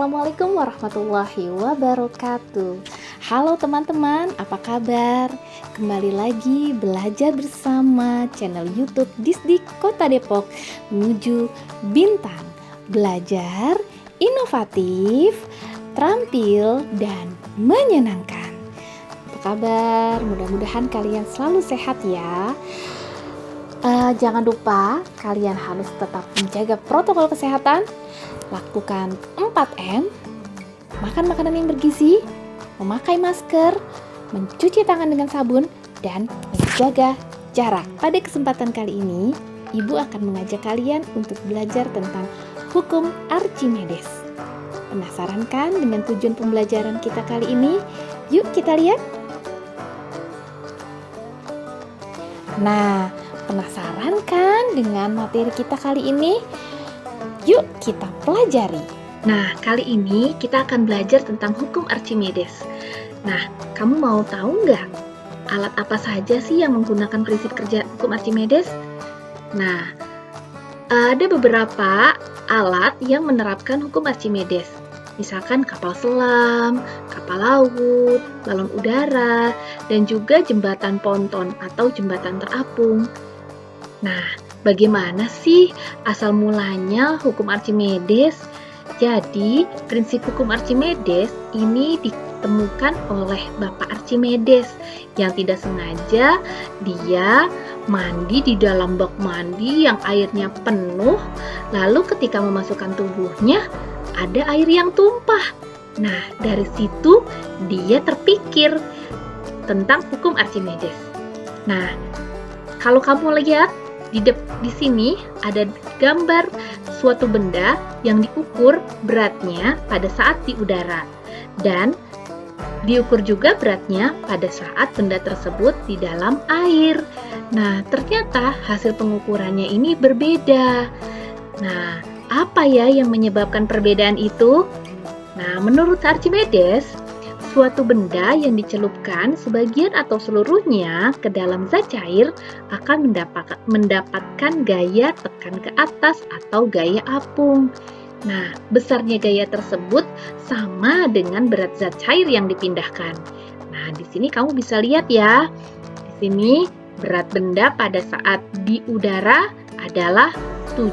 Assalamualaikum warahmatullahi wabarakatuh. Halo teman-teman, apa kabar? Kembali lagi belajar bersama channel YouTube Disdik Kota Depok menuju bintang. Belajar inovatif, terampil, dan menyenangkan. Apa kabar? Mudah-mudahan kalian selalu sehat ya. Jangan lupa kalian harus tetap menjaga protokol kesehatan, lakukan 4M, makan makanan yang bergizi, memakai masker, mencuci tangan dengan sabun, dan menjaga jarak. Pada kesempatan kali ini, Ibu akan mengajak kalian untuk belajar tentang hukum Archimedes. Penasaran kan dengan tujuan pembelajaran kita kali ini? Yuk kita lihat. Nah, penasaran kan dengan materi kita kali ini? Yuk kita pelajari. Nah, kali ini kita akan belajar tentang hukum Archimedes. Nah, kamu mau tahu nggak alat apa saja sih yang menggunakan prinsip kerja hukum Archimedes? Nah, ada beberapa alat yang menerapkan hukum Archimedes. Misalkan kapal selam, kapal laut, balon udara, dan juga jembatan ponton atau jembatan terapung. Nah, bagaimana sih asal mulanya hukum Archimedes? Jadi, prinsip hukum Archimedes ini ditemukan oleh Bapak Archimedes yang tidak sengaja dia mandi di dalam bak mandi yang airnya penuh, lalu ketika memasukkan tubuhnya ada air yang tumpah. Nah, dari situ dia terpikir tentang hukum Archimedes. Nah, kalau kamu lihat di sini ada gambar suatu benda yang diukur beratnya pada saat di udara dan diukur juga beratnya pada saat benda tersebut di dalam air. Nah, ternyata hasil pengukurannya ini berbeda. Nah, apa ya yang menyebabkan perbedaan itu? Nah, menurut Archimedes, suatu benda yang dicelupkan sebagian atau seluruhnya ke dalam zat cair akan mendapatkan gaya tekan ke atas atau gaya apung. Nah, besarnya gaya tersebut sama dengan berat zat cair yang dipindahkan. Nah, di sini kamu bisa lihat ya. Di sini berat benda pada saat di udara adalah 7.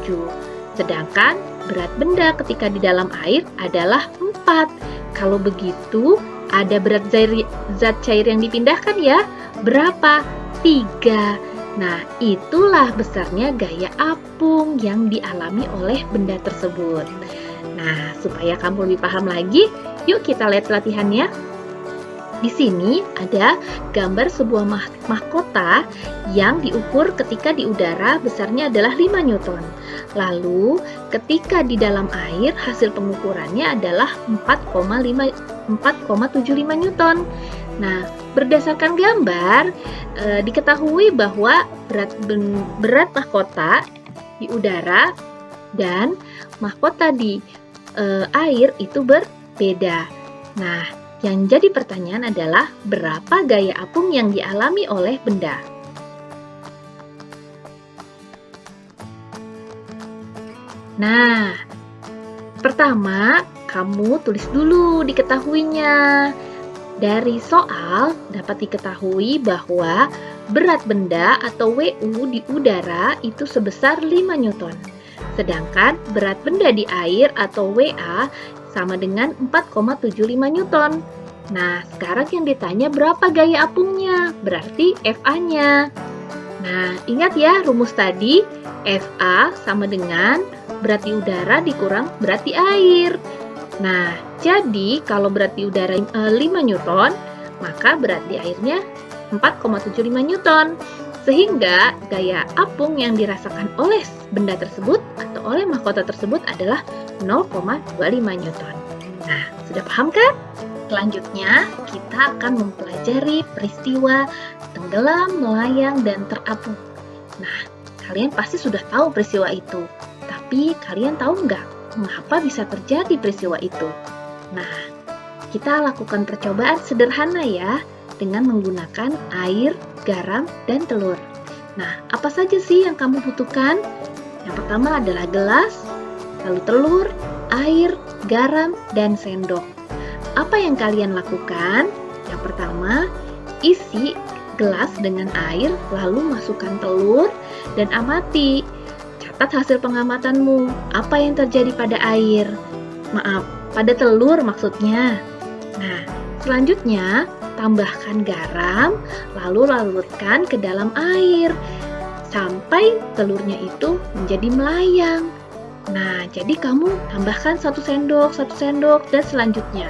Sedangkan berat benda ketika di dalam air adalah 4. Kalau begitu, ada berat zat cair yang dipindahkan ya. Berapa? 3. Nah, itulah besarnya gaya apung yang dialami oleh benda tersebut. Nah, supaya kamu lebih paham lagi, yuk kita lihat latihannya. Di sini ada gambar sebuah mahkota yang diukur ketika di udara besarnya adalah 5 Newton. Lalu ketika di dalam air hasil pengukurannya adalah 4,75 Newton. Nah, berdasarkan gambar diketahui bahwa berat mahkota di udara dan mahkota di air itu berbeda. Nah, yang jadi pertanyaan adalah berapa gaya apung yang dialami oleh benda? Nah, pertama kamu tulis dulu diketahuinya. Dari soal dapat diketahui bahwa berat benda atau WU di udara itu sebesar 5 Newton. Sedangkan berat benda di air atau WA sama dengan 4,75 Newton. Nah, sekarang yang ditanya berapa gaya apungnya, berarti FA-nya. Nah, ingat ya rumus tadi, FA sama dengan berat di udara dikurang berat di air. Nah, jadi kalau berat di udara 5 Newton, maka berat di airnya 4,75 Newton. Sehingga gaya apung yang dirasakan oleh benda tersebut atau oleh mahkota tersebut adalah 0,25 Newton. Nah, sudah paham kan? Selanjutnya, kita akan mempelajari peristiwa tenggelam, melayang, dan terapung. Nah, kalian pasti sudah tahu peristiwa itu. Tapi, kalian tahu nggak mengapa bisa terjadi peristiwa itu? Nah, kita lakukan percobaan sederhana ya, dengan menggunakan air, garam, dan telur. Nah, apa saja sih yang kamu butuhkan? Yang pertama adalah gelas, lalu telur, air, garam, dan sendok. Apa yang kalian lakukan? Yang pertama, isi gelas dengan air, lalu masukkan telur, dan amati. Catat hasil pengamatanmu. Apa yang terjadi pada air? Maaf, pada telur maksudnya. Nah, selanjutnya tambahkan garam, lalu larutkan ke dalam air sampai telurnya itu menjadi melayang. Nah, jadi kamu tambahkan 1 sendok, dan selanjutnya.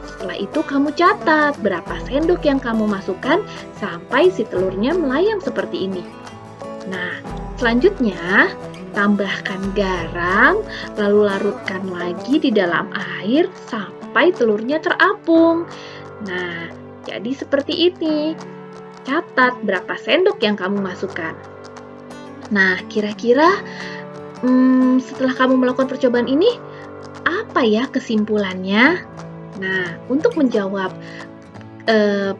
Setelah itu kamu catat berapa sendok yang kamu masukkan sampai si telurnya melayang seperti ini. Nah, selanjutnya tambahkan garam, lalu larutkan lagi di dalam air sampai telurnya terapung. Nah, jadi seperti ini. Catat berapa sendok yang kamu masukkan. Nah, kira-kira setelah kamu melakukan percobaan ini, apa ya kesimpulannya? Nah, untuk menjawab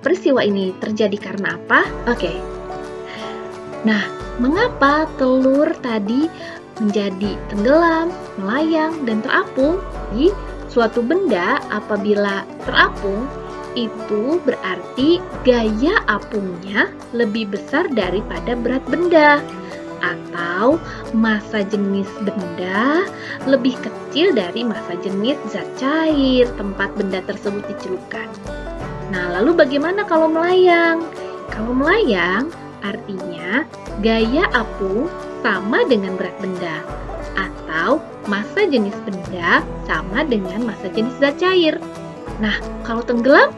peristiwa ini terjadi karena apa? Oke. Nah, mengapa telur tadi menjadi tenggelam, melayang, dan terapung? Di suatu benda apabila terapung, itu berarti gaya apungnya lebih besar daripada berat benda. Atau massa jenis benda lebih kecil dari massa jenis zat cair tempat benda tersebut dicelupkan. Nah, lalu bagaimana kalau melayang? Kalau melayang, artinya gaya apung sama dengan berat benda, atau massa jenis benda sama dengan massa jenis zat cair. Nah, kalau tenggelam?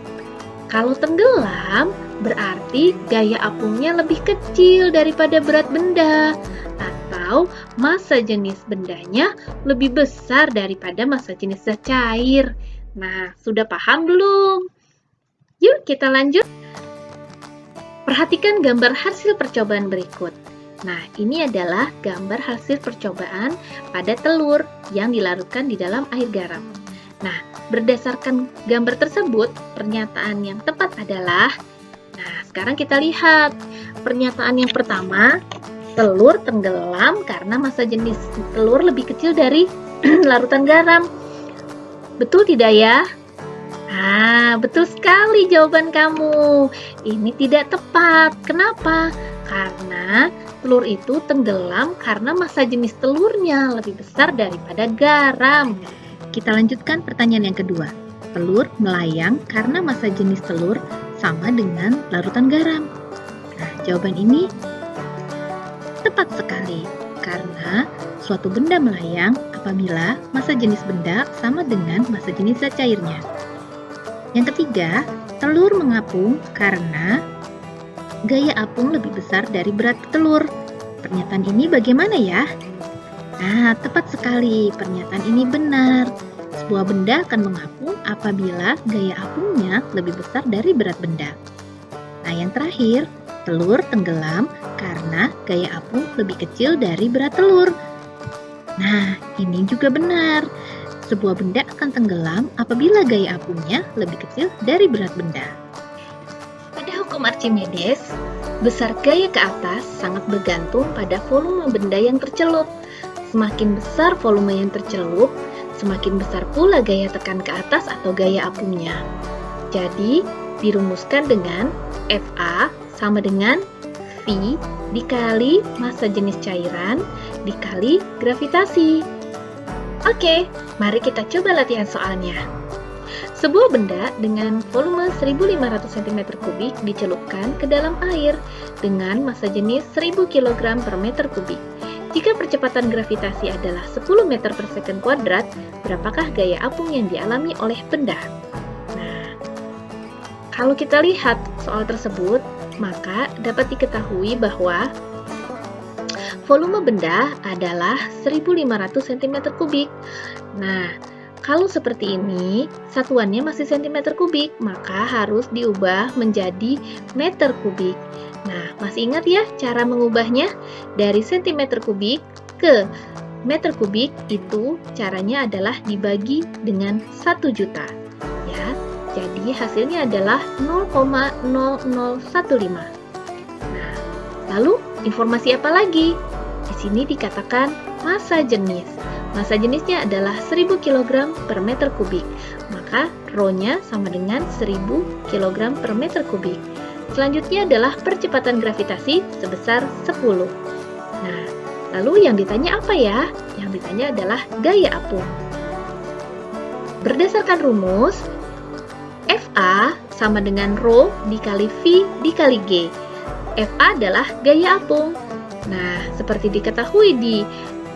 Kalau tenggelam, berarti gaya apungnya lebih kecil daripada berat benda, atau massa jenis bendanya lebih besar daripada massa jenis zat cair. Nah, sudah paham belum? Yuk kita lanjut. Perhatikan gambar hasil percobaan berikut. Nah, ini adalah gambar hasil percobaan pada telur yang dilarutkan di dalam air garam. Nah, berdasarkan gambar tersebut, pernyataan yang tepat adalah, nah, sekarang kita lihat. Pernyataan yang pertama, telur tenggelam karena massa jenis telur lebih kecil dari larutan garam. Betul tidak ya? Betul sekali jawaban kamu. Ini tidak tepat. Kenapa? Karena telur itu tenggelam karena massa jenis telurnya lebih besar daripada garam. Kita lanjutkan pertanyaan yang kedua. Telur melayang karena massa jenis telur sama dengan larutan garam. Nah, jawaban ini tepat sekali karena suatu benda melayang apabila massa jenis benda sama dengan massa jenis zat cairnya. Yang ketiga, telur mengapung karena gaya apung lebih besar dari berat telur. Pernyataan ini bagaimana ya? Nah, tepat sekali. Pernyataan ini benar. Sebuah benda akan mengapung apabila gaya apungnya lebih besar dari berat benda. Nah, yang terakhir, telur tenggelam karena gaya apung lebih kecil dari berat telur. Nah, ini juga benar. Sebuah benda akan tenggelam apabila gaya apungnya lebih kecil dari berat benda. Pada hukum Archimedes, besar gaya ke atas sangat bergantung pada volume benda yang tercelup. Semakin besar volume yang tercelup, semakin besar pula gaya tekan ke atas atau gaya apungnya. Jadi, dirumuskan dengan Fa sama dengan V dikali massa jenis cairan dikali gravitasi. Oke, mari kita coba latihan soalnya. Sebuah benda dengan volume 1500 cm3 dicelupkan ke dalam air dengan massa jenis 1000 kg per meter kubik. Jika percepatan gravitasi adalah 10 meter per second kuadrat, berapakah gaya apung yang dialami oleh benda? Nah, kalau kita lihat soal tersebut, maka dapat diketahui bahwa volume benda adalah 1500 cm3. Nah, kalau seperti ini, satuannya masih cm3, maka harus diubah menjadi meter kubik. Nah, masih ingat ya cara mengubahnya? Dari cm3 ke meter kubik itu caranya adalah dibagi dengan 1 juta. Ya, jadi hasilnya adalah 0,0015. Nah, lalu informasi apa lagi? Di sini dikatakan massa jenis. Massa jenisnya adalah 1000 kg per meter kubik. Maka Rho-nya sama dengan 1000 kg per meter kubik. Selanjutnya adalah percepatan gravitasi sebesar 10. Nah, lalu yang ditanya apa ya? Yang ditanya adalah gaya apung. Berdasarkan rumus, Fa sama dengan Rho dikali V dikali G. Fa adalah gaya apung. Nah, seperti diketahui di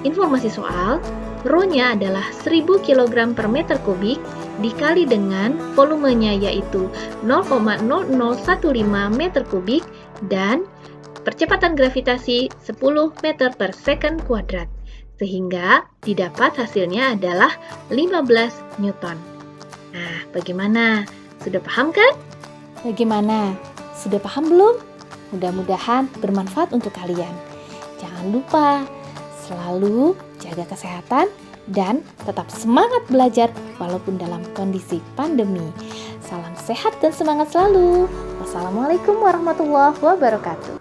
informasi soal, Rho-nya adalah 1000 kg per meter kubik dikali dengan volumenya yaitu 0,0015 meter kubik dan percepatan gravitasi 10 meter per second kuadrat. Sehingga didapat hasilnya adalah 15 Newton. Nah, bagaimana? Sudah paham kan? Bagaimana? Sudah paham belum? Mudah-mudahan bermanfaat untuk kalian. Jangan lupa selalu jaga kesehatan dan tetap semangat belajar walaupun dalam kondisi pandemi. Salam sehat dan semangat selalu. Wassalamualaikum warahmatullahi wabarakatuh.